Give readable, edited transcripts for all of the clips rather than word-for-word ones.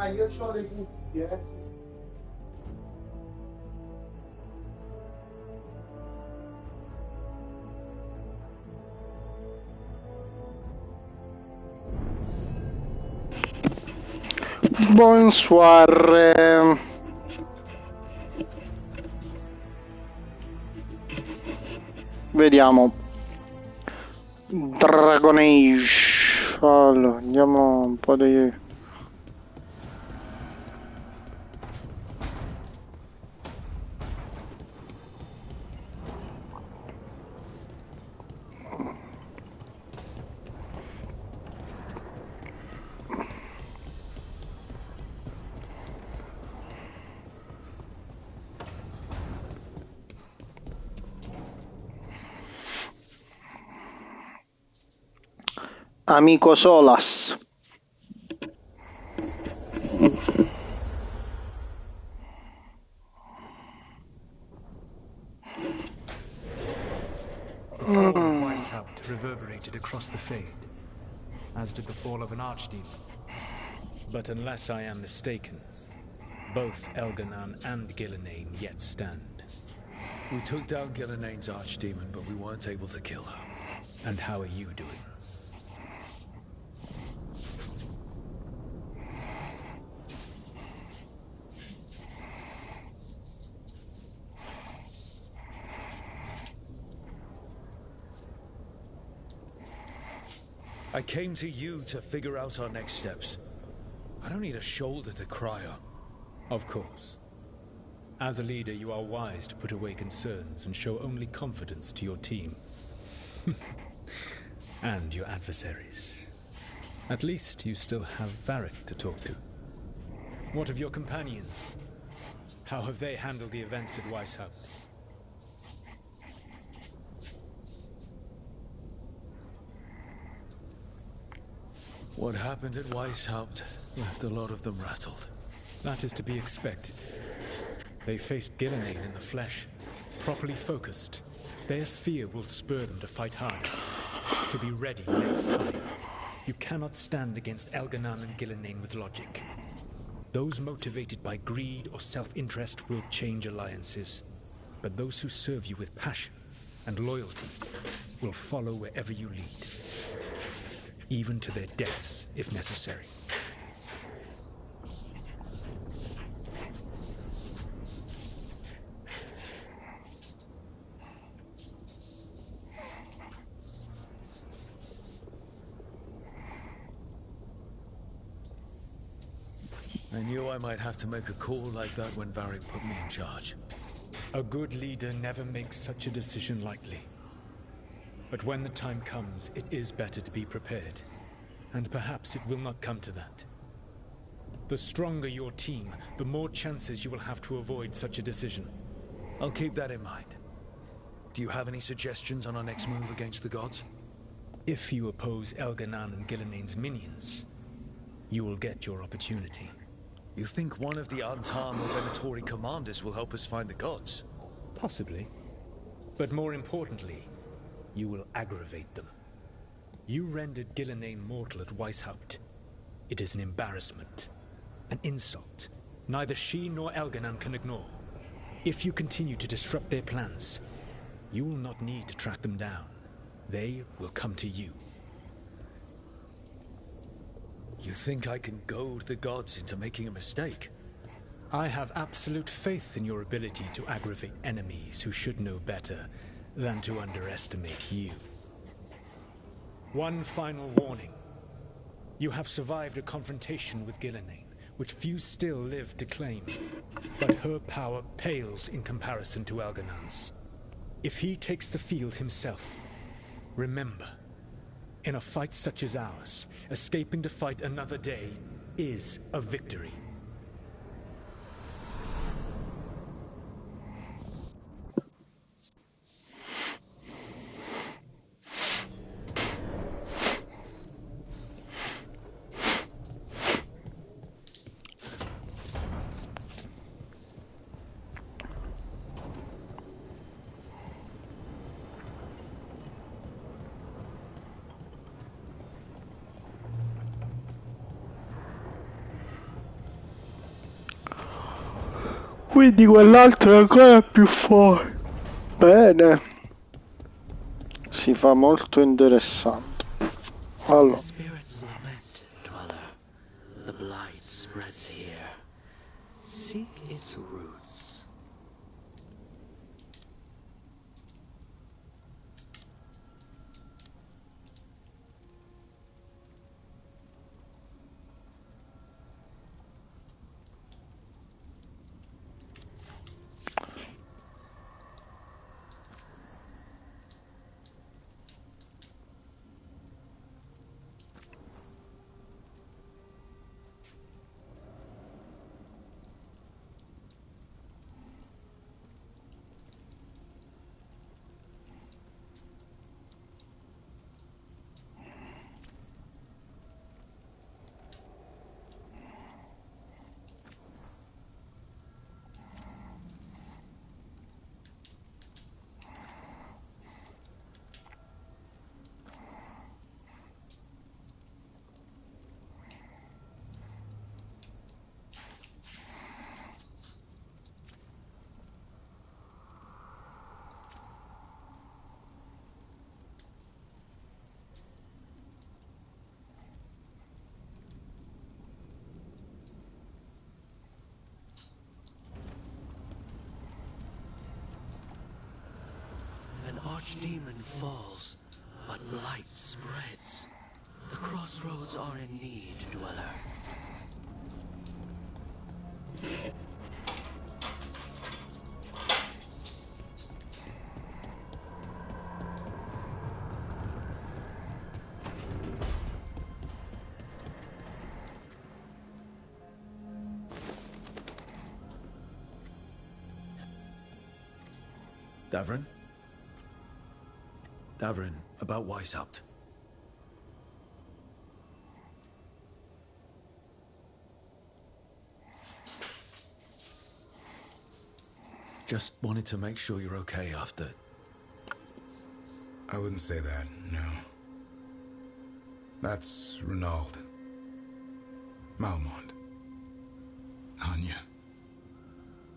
io ho le cuffie, sì. Bonsoir. Vediamo. Dragon Age. Allora, andiamo un po' di... Amico Solas. The fall of Weishaupt reverberated across the Fade, as did the fall of an archdemon. But unless I am mistaken, both Elganan and Gillenane yet stand. We took down Gillenane's archdemon, but we weren't able to kill her. And how are you doing? I came to you to figure out our next steps. I don't need a shoulder to cry on. Of course. As a leader, you are wise to put away concerns and show only confidence to your team. And your adversaries. At least you still have Varric to talk to. What of your companions? How have they handled the events at Weishaupt? What happened at Weishaupt left a lot of them rattled. That is to be expected. They faced Gillenane in the flesh, properly focused. Their fear will spur them to fight harder, to be ready next time. You cannot stand against Elganan and Gillenane with logic. Those motivated by greed or self-interest will change alliances, but those who serve you with passion and loyalty will follow wherever you lead, even to their deaths if necessary. I knew I might have to make a call like that when Varric put me in charge. A good leader never makes such a decision lightly. But when the time comes, it is better to be prepared. And perhaps it will not come to that. The stronger your team, the more chances you will have to avoid such a decision. I'll keep that in mind. Do you have any suggestions on our next move against the gods? If you oppose Elganan and Gillenane's minions, you will get your opportunity. You think one of the Antam or Venatori commanders will help us find the gods? Possibly. But more importantly, you will aggravate them. You rendered Gillenane mortal at Weishaupt. It is an embarrassment. An insult. Neither she nor Elganan can ignore. If you continue to disrupt their plans, you will not need to track them down. They will come to you. You think I can goad the gods into making a mistake? I have absolute faith in your ability to aggravate enemies who should know better than to underestimate you. One final warning. You have survived a confrontation with Gillenane, which few still live to claim. But her power pales in comparison to Elganan's. If he takes the field himself, remember, in a fight such as ours, escaping to fight another day is a victory. quindi quell'altro è ancora più forte. Bene. Si fa molto interessante. Allora. The spirits lament, dweller. The blight spreads here. Seek its roots. An archdemon falls, but blight spreads. The crossroads are in need, dweller. Davrin? Davrin, about Weishaupt. Just wanted to make sure you're okay after... I wouldn't say that, no. That's Renaud. Malmont. Anya.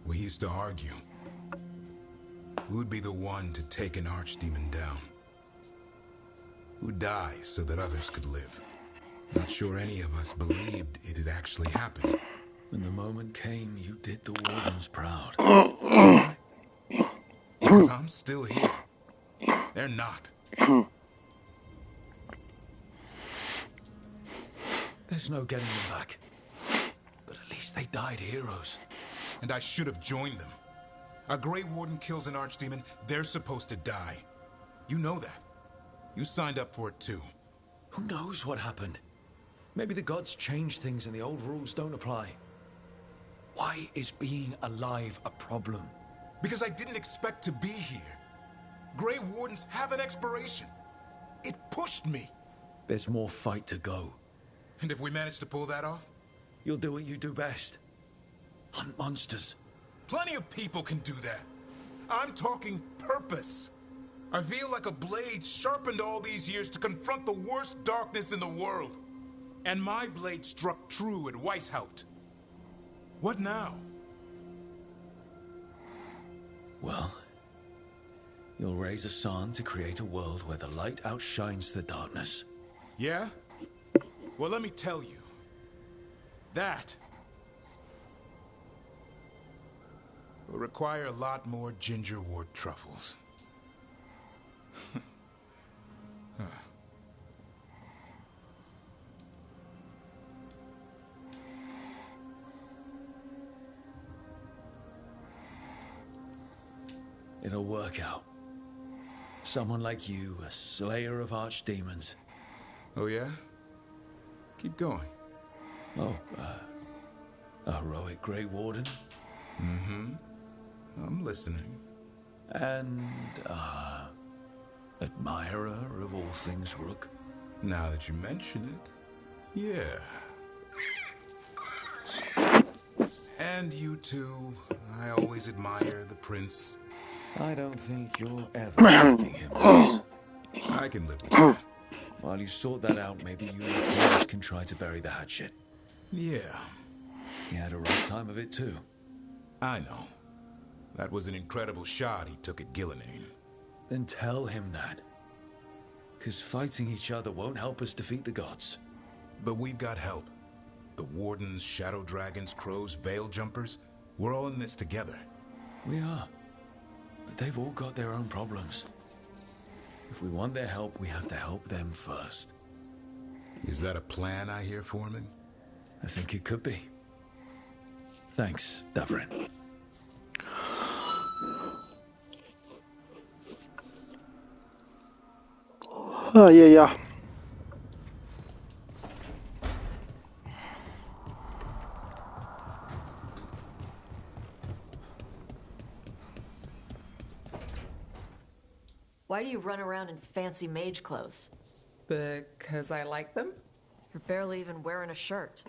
We used to argue. Who'd be the one to take an archdemon down? Who'd die so that others could live? Not sure any of us believed it'd actually happen. When the moment came, you did the Wardens proud. Because I'm still here. They're not. There's no getting them back. But at least they died heroes. And I should have joined them. A Grey Warden kills an archdemon, they're supposed to die. You know that. You signed up for it too. Who knows what happened? Maybe the gods changed things and the old rules don't apply. Why is being alive a problem? Because I didn't expect to be here. Grey Wardens have an expiration. It pushed me. There's more fight to go. And if we manage to pull that off? You'll do what you do best. Hunt monsters. Plenty of people can do that. I'm talking purpose. I feel like a blade sharpened all these years to confront the worst darkness in the world. And my blade struck true at Weishaupt. What now? Well, you'll raise a San to create a world where the light outshines the darkness. Yeah? Well, let me tell you. That will require a lot more gingerwort truffles. It'll work out. Someone like you, a slayer of archdemons. Oh yeah? Keep going. Oh, a heroic Grey Warden. Mm-hmm. I'm listening. And, admirer of all things Rook. Now that you mention it, yeah. And you too. I always admire the prince. I don't think you'll ever think him else. I can live with that. While you sort that out, maybe you and Achilles can try to bury the hatchet. Yeah, He had a rough time of it too. I know. That was an incredible shot he took at Gillenane. Then tell him that. Because fighting each other won't help us defeat the gods. But we've got help. The Wardens, Shadow Dragons, Crows, Veil Jumpers, we're all in this together. We are. But they've all got their own problems. If we want their help, we have to help them first. Is that a plan I hear, Foreman? I think it could be. Thanks, Davrin. Yeah. Why do you run around in fancy mage clothes? Because I like them? You're barely even wearing a shirt.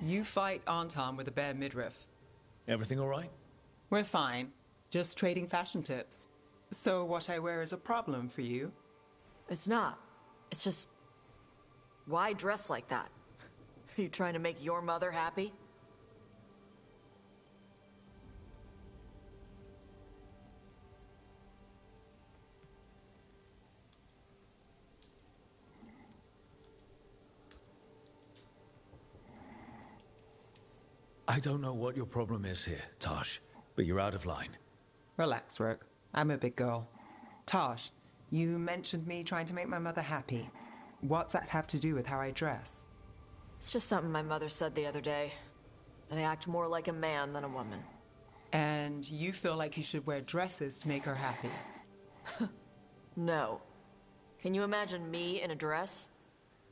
You fight Anton with a bare midriff. Everything all right? We're fine. Just trading fashion tips. So what I wear is a problem for you? It's not. It's just... Why dress like that? Are you trying to make your mother happy? I don't know what your problem is here, Tosh, but you're out of line. Relax, Rook. I'm a big girl. Tosh, you mentioned me trying to make my mother happy. What's that have to do with how I dress? It's just something my mother said the other day. That I act more like a man than a woman. And you feel like you should wear dresses to make her happy? No. Can you imagine me in a dress?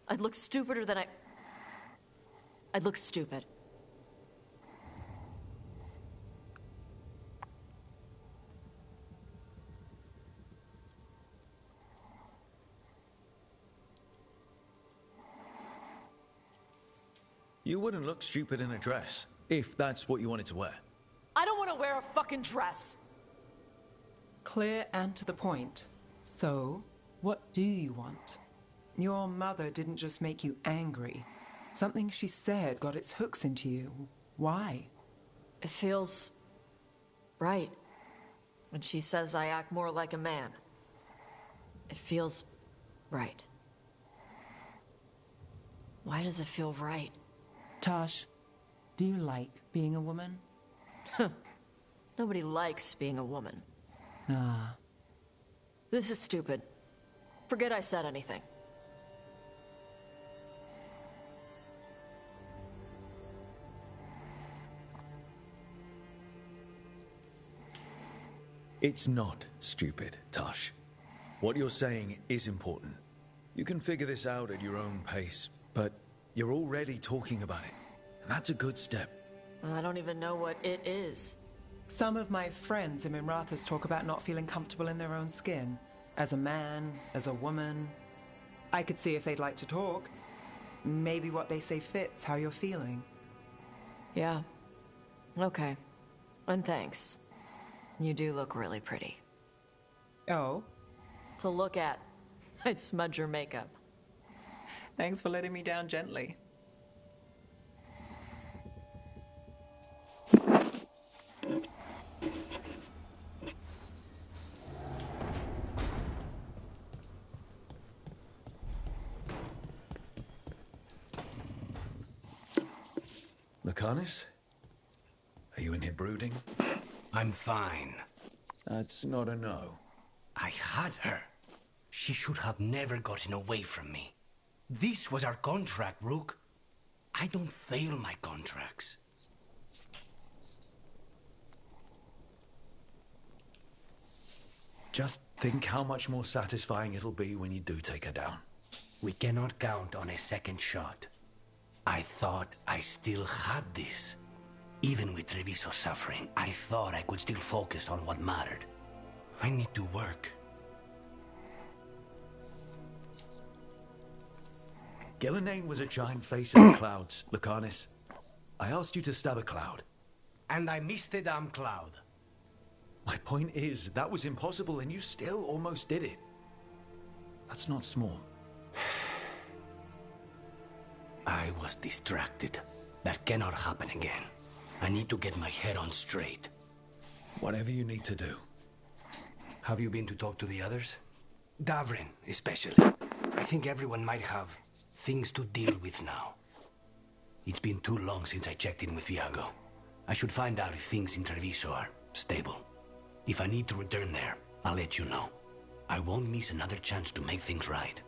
I'd look stupider than I'd look stupid. You wouldn't look stupid in a dress, if that's what you wanted to wear. I don't want to wear a fucking dress! Clear and to the point. So, what do you want? Your mother didn't just make you angry. Something she said got its hooks into you. Why? It feels... right. When she says I act more like a man. It feels... right. Why does it feel right? Tosh, do you like being a woman? Nobody likes being a woman. Ah. This is stupid. Forget I said anything. It's not stupid, Tosh. What you're saying is important. You can figure this out at your own pace, but you're already talking about it. And that's a good step. Well, I don't even know what it is. Some of my friends in Minrathous talk about not feeling comfortable in their own skin. As a man, as a woman. I could see if they'd like to talk. Maybe what they say fits how you're feeling. Yeah. Okay. And thanks. You do look really pretty. Oh? To look at. I'd smudge your makeup. Thanks for letting me down gently. Lucanus? Are you in here brooding? I'm fine. That's not a no. I had her. She should have never gotten away from me. This was our contract, Rook. I don't fail my contracts. Just think how much more satisfying it'll be when you do take her down. We cannot count on a second shot. I thought I still had this. Even with Treviso suffering, I thought I could still focus on what mattered. I need to work. Gillenane was a giant face in the clouds, Lucanus. I asked you to stab a cloud. And I missed the damn cloud. My point is, that was impossible and you still almost did it. That's not small. I was distracted. That cannot happen again. I need to get my head on straight. Whatever you need to do. Have you been to talk to the others? Davrin, especially. I think everyone might have things to deal with now. It's been too long since I checked in with Viago. I should find out if things in Treviso are stable. If I need to return there, I'll let you know. I won't miss another chance to make things right.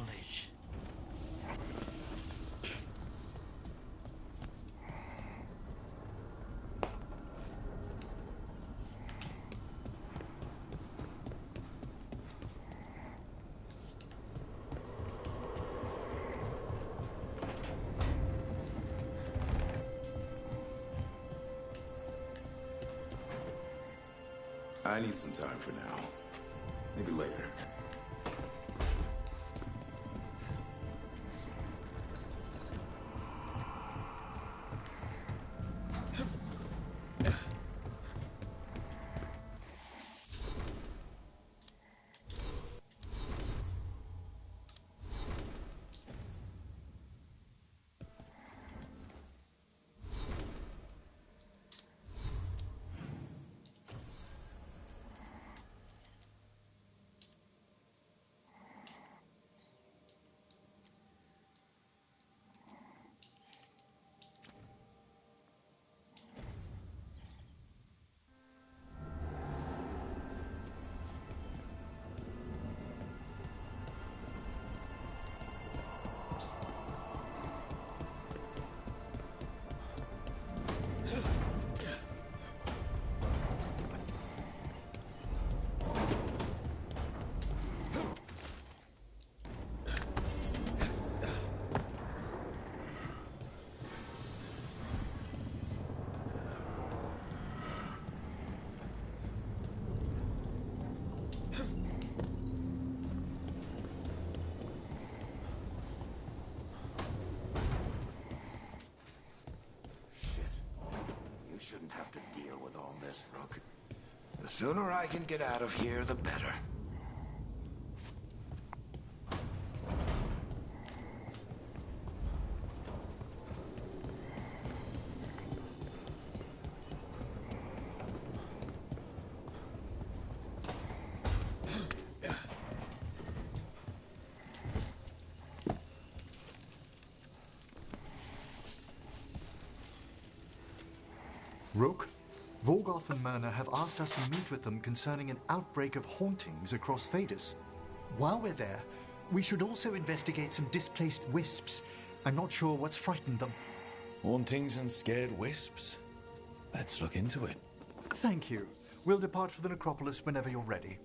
knowledge. I need some time for now. Maybe later. Shouldn't have to deal with all this, Rook. The sooner I can get out of here, the better. Rook, Vorgoth and Myrna have asked us to meet with them concerning an outbreak of hauntings across Thedas. While we're there, we should also investigate some displaced wisps. I'm not sure what's frightened them. Hauntings and scared wisps? Let's look into it. Thank you. We'll depart for the necropolis whenever you're ready.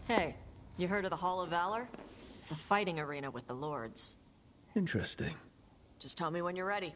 Hey, you heard of the Hall of Valor? It's a fighting arena with the Lords. Interesting. Just tell me when you're ready.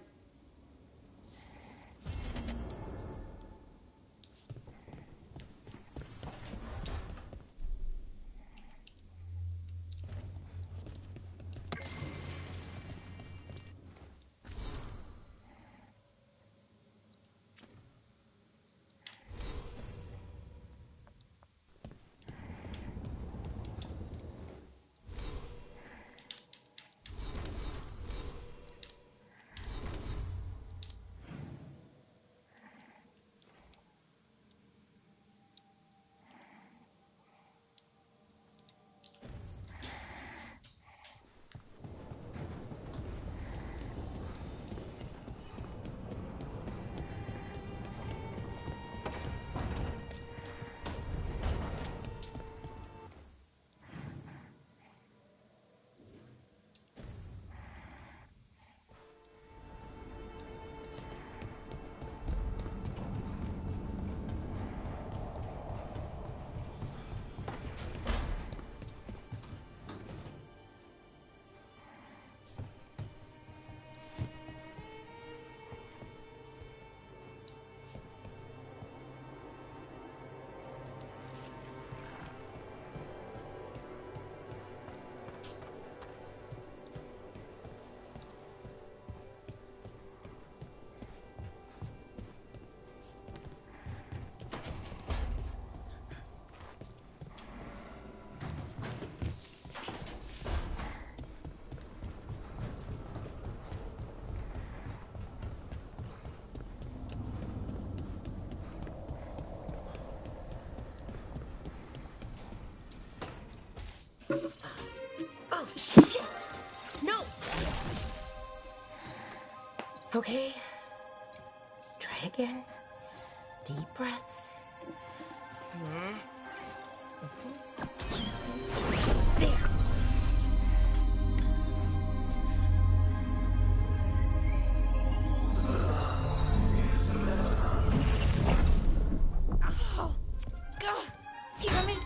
Oh, shit! No! Okay. Try again. Deep breaths. There. Oh, God. Damn it.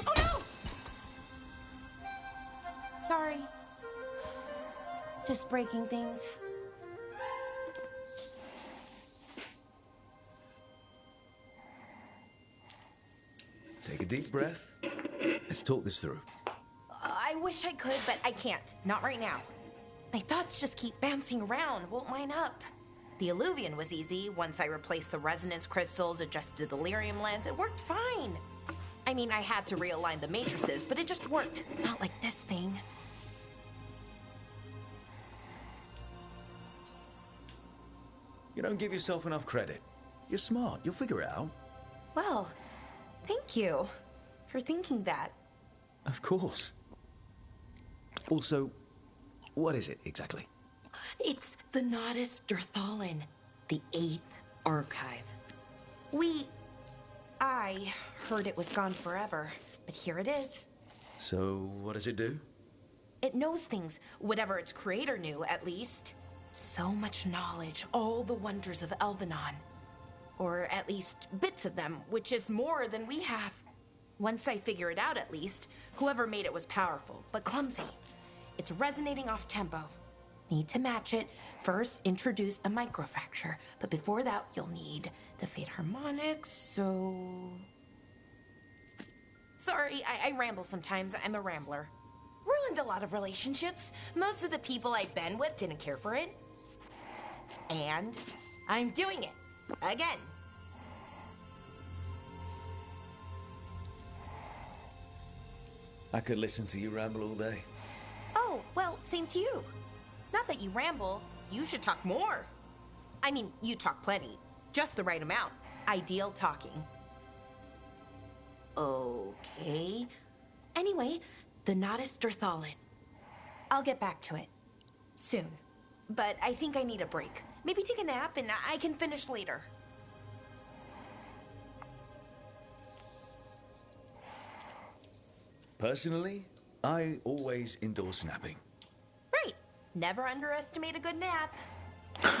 Oh, no! Sorry. Just breaking things. Take a deep breath. Let's talk this through. I wish I could, but I can't. Not right now. My thoughts just keep bouncing around, won't line up. The Illuvian was easy. Once I replaced the resonance crystals, adjusted the lyrium lens, it worked fine. I mean, I had to realign the matrices, but it just worked. Not like this thing. You don't give yourself enough credit. You're smart. You'll figure it out. Well, thank you for thinking that. Of course. Also, what is it exactly? It's the Nodus Durthalin, the 8th archive. I heard it was gone forever, but here it is. So, what does it do? It knows things, whatever its creator knew, at least. So much knowledge, all the wonders of Elvenon. Or at least bits of them, which is more than we have. Once I figure it out, at least, whoever made it was powerful, but clumsy. It's resonating off tempo. Need to match it. First, introduce a microfracture, but before that, you'll need the Fate Harmonics, so... Sorry, I ramble sometimes. I'm a rambler. Ruined a lot of relationships. Most of the people I've been with didn't care for it. And I'm doing it. Again. I could listen to you ramble all day. Oh, well, same to you. Not that you ramble, you should talk more. I mean, you talk plenty. Just the right amount. Ideal talking. Okay. Anyway, the Nodus Durthalin. I'll get back to it. Soon. But I think I need a break. Maybe take a nap and I can finish later. Personally, I always endorse napping. Right. Never underestimate a good nap.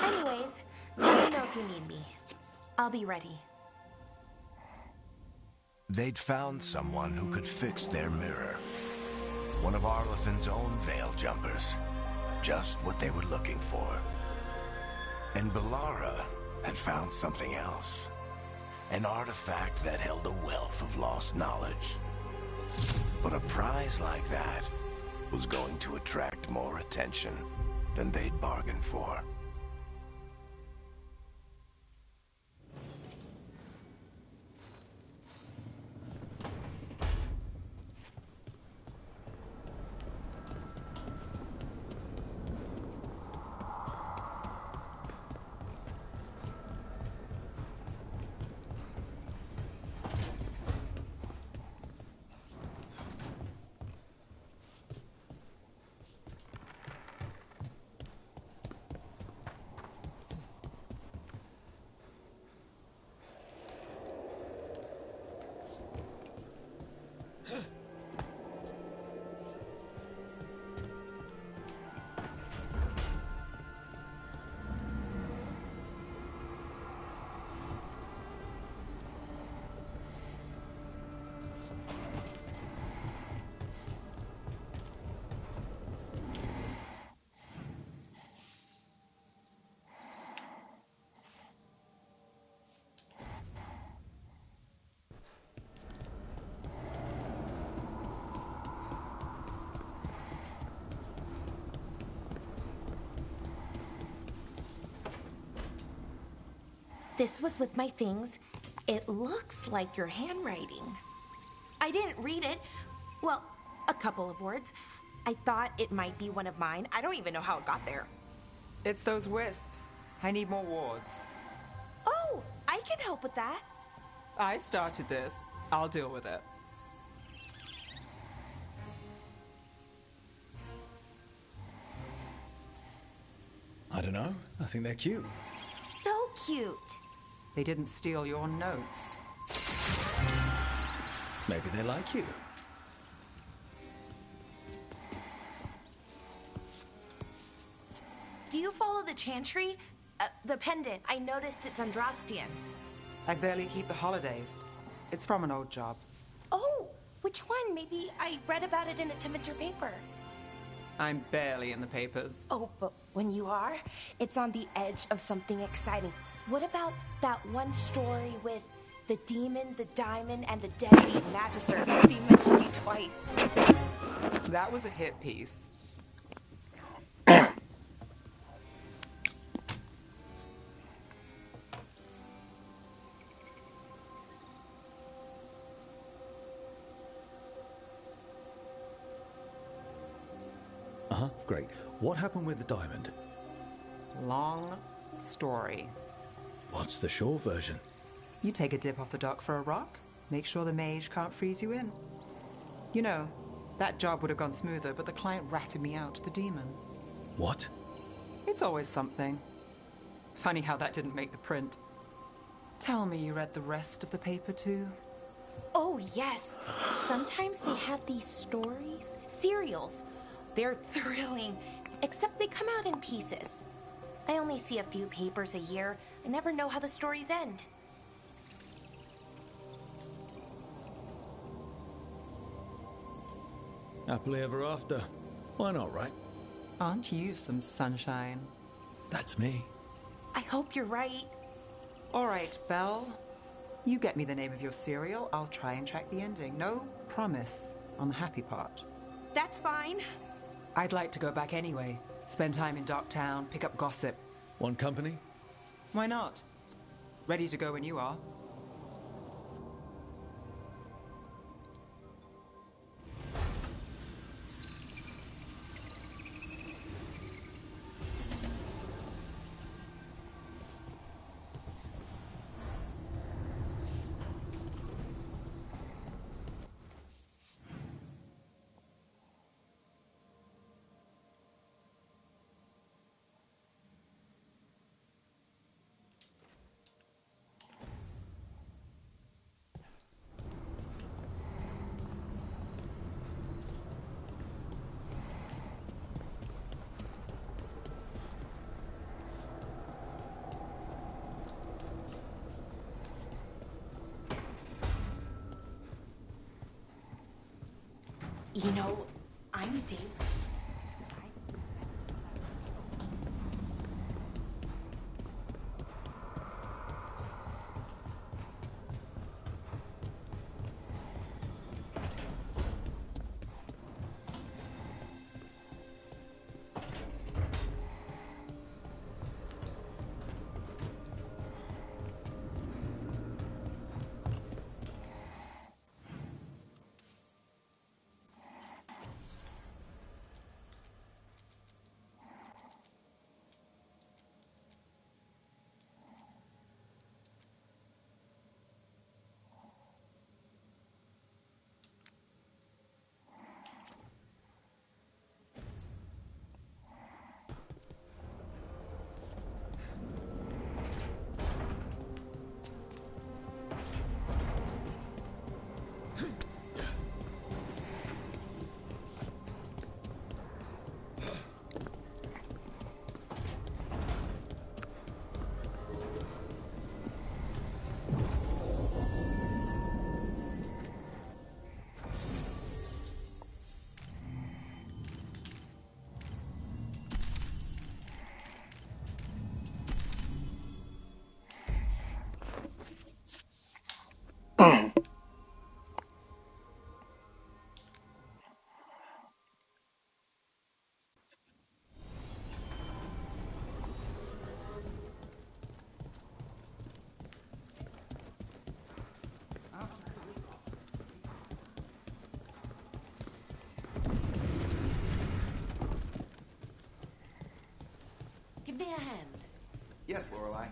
Anyways, let me know if you need me. I'll be ready. They'd found someone who could fix their mirror. One of Arlathan's own Veil Jumpers. Just what they were looking for. And Bellara had found something else. An artifact that held a wealth of lost knowledge. But a prize like that was going to attract more attention than they'd bargained for. This was with my things. It looks like your handwriting. I didn't read it. Well, a couple of words. I thought it might be one of mine. I don't even know how it got there. It's those wisps. I need more wards. Oh, I can help with that. I started this. I'll deal with it. I don't know. I think they're cute. So cute. They didn't steal your notes. Maybe they like you. Do you follow the chantry? The pendant. I noticed it's Andrastian. I barely keep the holidays. It's from an old job. Oh, which one? Maybe I read about it in a Timminter paper. I'm barely in the papers. Oh, but when you are, it's on the edge of something exciting. What about that one story with the demon, the diamond, and the deadbeat magister? They mentioned you twice. That was a hit piece. Uh-huh, great. What happened with the diamond? Long story. What's the short version? You take a dip off the dock for a rock, make sure the mage can't freeze you in. You know, that job would have gone smoother, but the client ratted me out to the demon. What? It's always something. Funny how that didn't make the print. Tell me you read the rest of the paper too? Oh, yes. Sometimes they have these stories, serials. They're thrilling, except they come out in pieces. I only see a few papers a year. I never know how the stories end. Happily ever after. Why not, right? Aren't you some sunshine? That's me. I hope you're right. All right, Belle. You get me the name of your serial, I'll try and track the ending. No promise on the happy part. That's fine. I'd like to go back anyway. Spend time in Docktown, pick up gossip. Want company? Why not? Ready to go when you are. You know, I'm Dave. Give me a hand. Yes, Lorelei.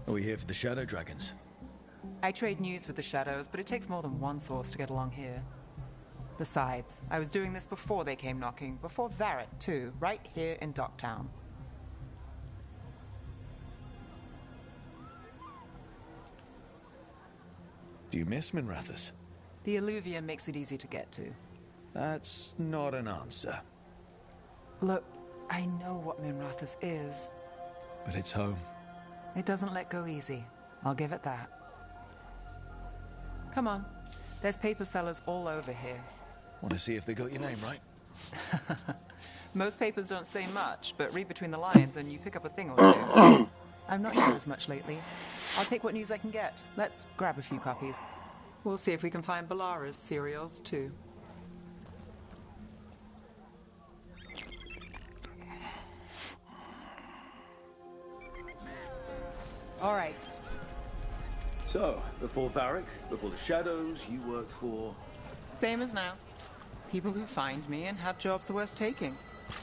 Are we here for the Shadow Dragons? I trade news with the Shadows, but it takes more than one source to get along here. Besides, I was doing this before they came knocking, before Varric, too, right here in Docktown. Do you miss Minrathous? The Alluvia makes it easy to get to. That's not an answer. Look, I know what Minrathous is. But it's home. It doesn't let go easy. I'll give it that. Come on. There's paper sellers all over here. Want to see if they got your name right? Most papers don't say much, but read between the lines and you pick up a thing or two. I'm not here as much lately. I'll take what news I can get. Let's grab a few copies. We'll see if we can find Ballara's serials, too. All right. So, before Varric, before the Shadows, you worked for... Same as now. People who find me and have jobs worth taking.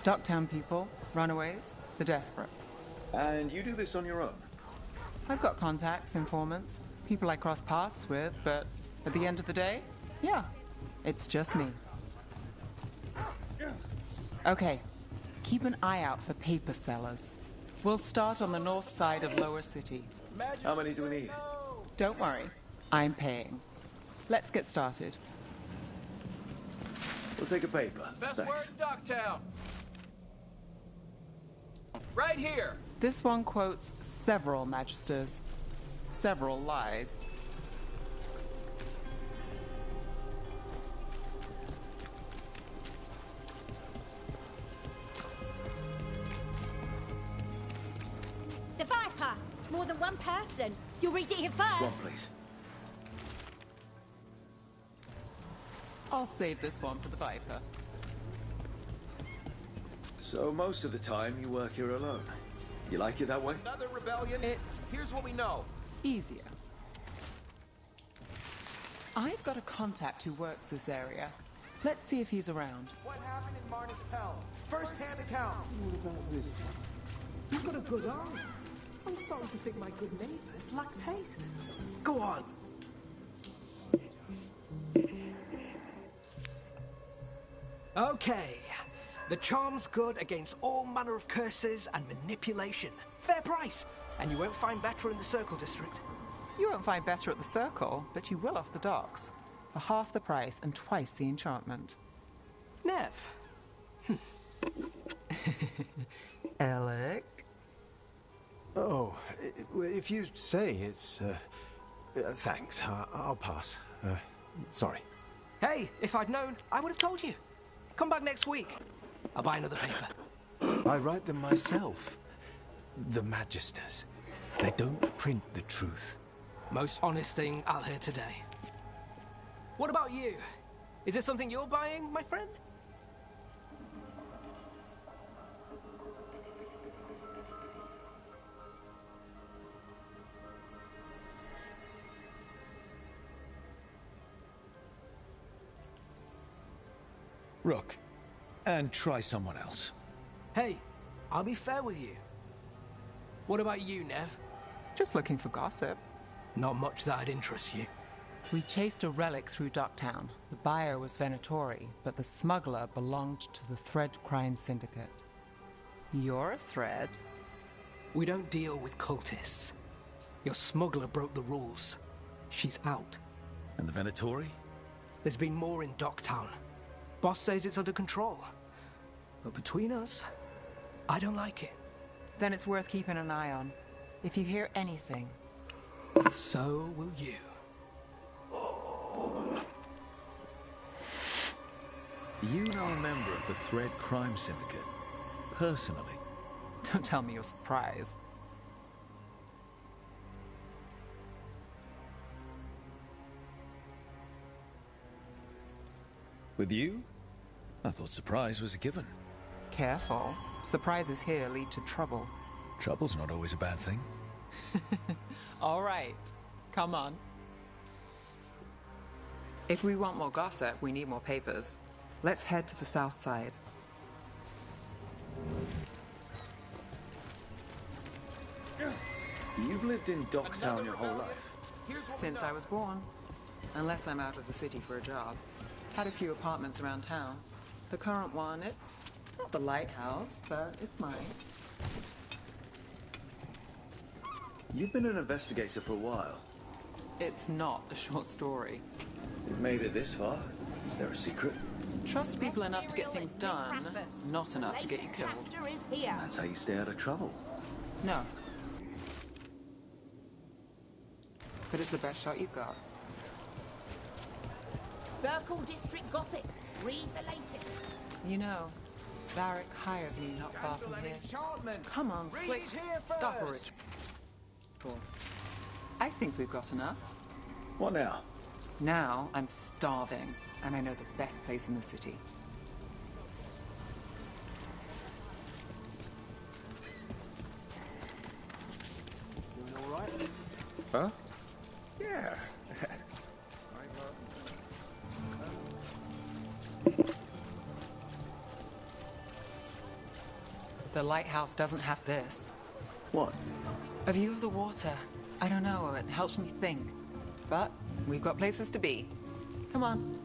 Docktown people, runaways, the desperate. And you do this on your own? I've got contacts, informants, people I cross paths with, but at the end of the day, yeah, it's just me. Okay, keep an eye out for paper sellers. We'll start on the north side of Lower City. How many do we need? Don't worry, I'm paying. Let's get started. We'll take a paper. Best Thanks. word in Docktown. Right here. This one quotes several magisters, several lies. The Viper! More than one person. You'll read it here first. One, please. I'll save this one for the Viper. So most of the time you work here alone. You like it that way? Another rebellion? Here's what we know. Easier. I've got a contact who works this area. Let's see if he's around. What happened in Marnus Pell? First-hand account. What about this? You've got a good eye. I'm starting to think my good neighbors lack taste. Go on. Okay. The charm's good against all manner of curses and manipulation. Fair price. And you won't find better in the Circle District. You won't find better at the Circle, but you will off the docks. For half the price and twice the enchantment. Nev. Alec? Oh, if you say it's... thanks. I'll pass. Sorry. Hey, if I'd known, I would have told you. Come back next week. I'll buy another paper. I write them myself. The Magisters. They don't print the truth. Most honest thing I'll hear today. What about you? Is there something you're buying, my friend? Rook. And try someone else. Hey, I'll be fair with you. What about you, Nev? Just looking for gossip. Not much that'd interest you. We chased a relic through Docktown. The buyer was Venatori, but the smuggler belonged to the Thread Crime Syndicate. You're a Thread? We don't deal with cultists. Your smuggler broke the rules. She's out. And the Venatori? There's been more in Docktown. Boss says it's under control. But between us, I don't like it. Then it's worth keeping an eye on. If you hear anything... So will you. You know a member of the Thread Crime Syndicate, personally? Don't tell me you're surprised. With you? I thought surprise was a given. Careful. Surprises here lead to trouble. Trouble's not always a bad thing. All right. Come on. If we want more gossip, we need more papers. Let's head to the south side. Do you You've lived in Docktown your whole life? Since I was born. Unless I'm out of the city for a job. Had a few apartments around town. The current one, it's not the lighthouse, but it's mine. You've been an investigator for a while. It's not a short story. You've made it this far. Is there a secret? Trust people enough to get things done, not enough to get you killed. That's how you stay out of trouble. No. But it's the best shot you've got. Circle District gossip. Read the latest. You know, Varric hired me not far from here. Come on, Slick. Stop a rich. I think we've got enough. What now? Now I'm starving, and I know the best place in the city. Doing all right? Huh? Yeah. The lighthouse doesn't have this. What? A view of the water. I don't know, it helps me think. But we've got places to be. Come on.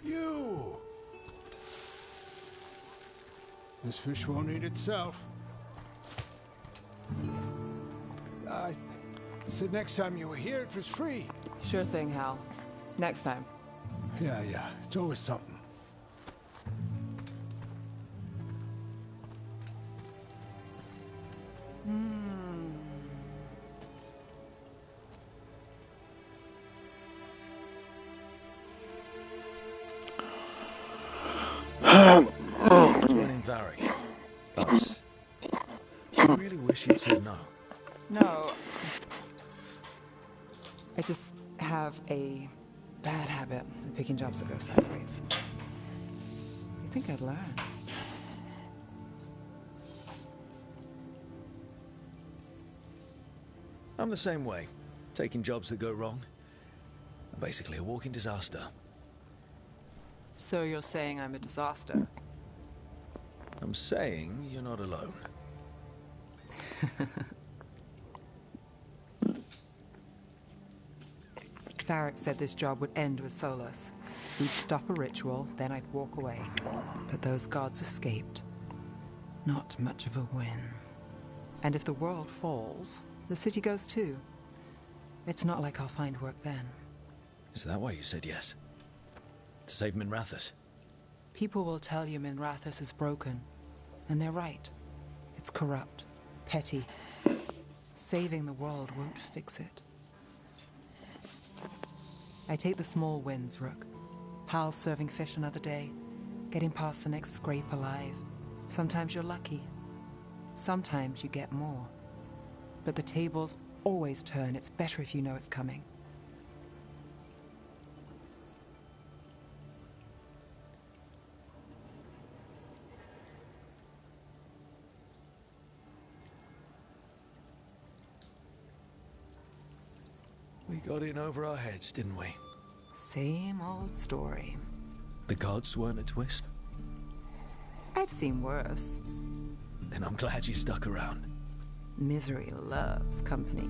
You! This fish won't eat itself. I said next time you were here, it was free. Sure thing, Hal. Next time. Yeah, it's always something. Joining Varric. Us. I really wish you'd said no. No. I just have a bad habit of picking jobs that go sideways. You think I'd learn? I'm the same way. Taking jobs that go wrong. I'm basically a walking disaster. So you're saying I'm a disaster? I'm saying you're not alone. Varric said this job would end with Solus. We'd stop a ritual, then I'd walk away. But those gods escaped. Not much of a win. And if the world falls, the city goes too. It's not like I'll find work then. Is that why you said yes? To save Minrathous? People will tell you Minrathous is broken. And they're right. It's corrupt. Petty. Saving the world won't fix it. I take the small wins, Rook. Hal's serving fish another day. Getting past the next scrape alive. Sometimes you're lucky. Sometimes you get more. But the tables always turn. It's better if you know it's coming. We got in over our heads, didn't we? Same old story. The gods weren't a twist? I've seen worse. Then I'm glad you stuck around. Misery loves company.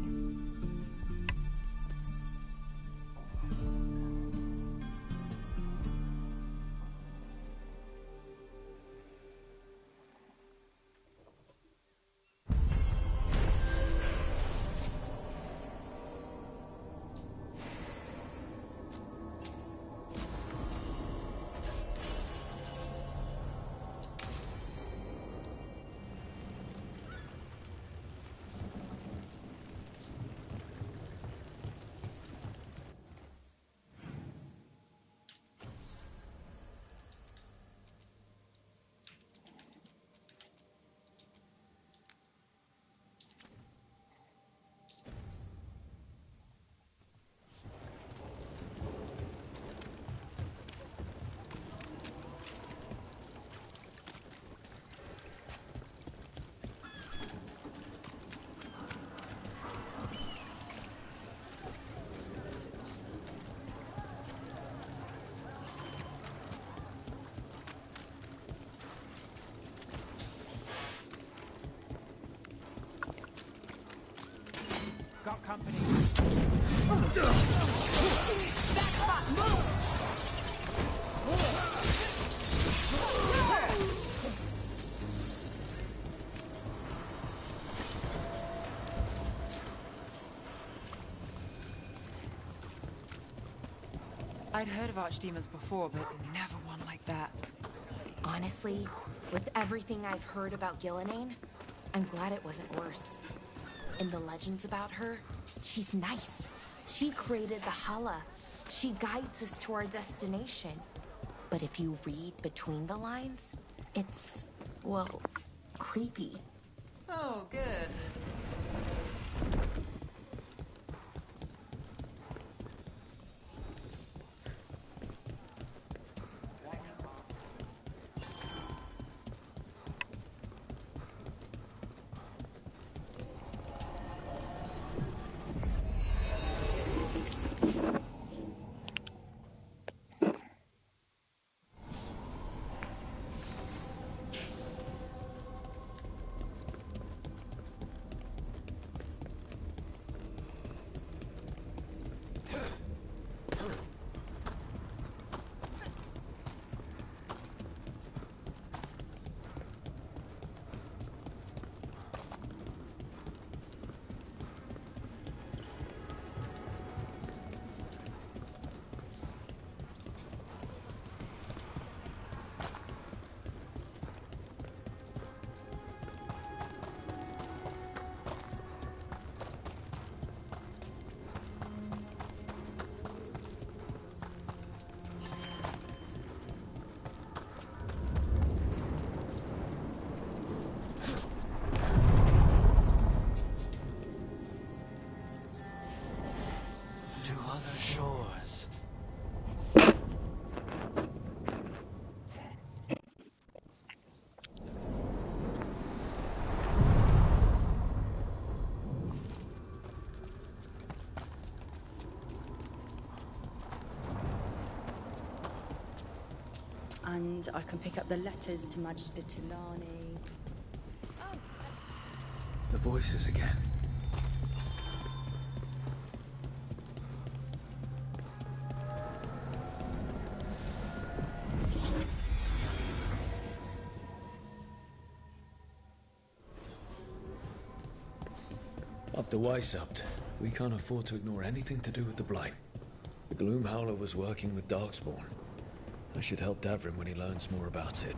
I'd heard of archdemons before, but never one like that. Honestly, with everything I've heard about Gillenane, I'm glad it wasn't worse. In the legends about her, she's nice. She created the Hala. She guides us to our destination. But if you read between the lines, it's, well, creepy. Oh, good. To other shores. And I can pick up the letters to Magister Tilani. The voices again. After Weishaupt, we can't afford to ignore anything to do with the Blight. The Gloom Howler was working with Darkspawn. I should help Davrin when he learns more about it.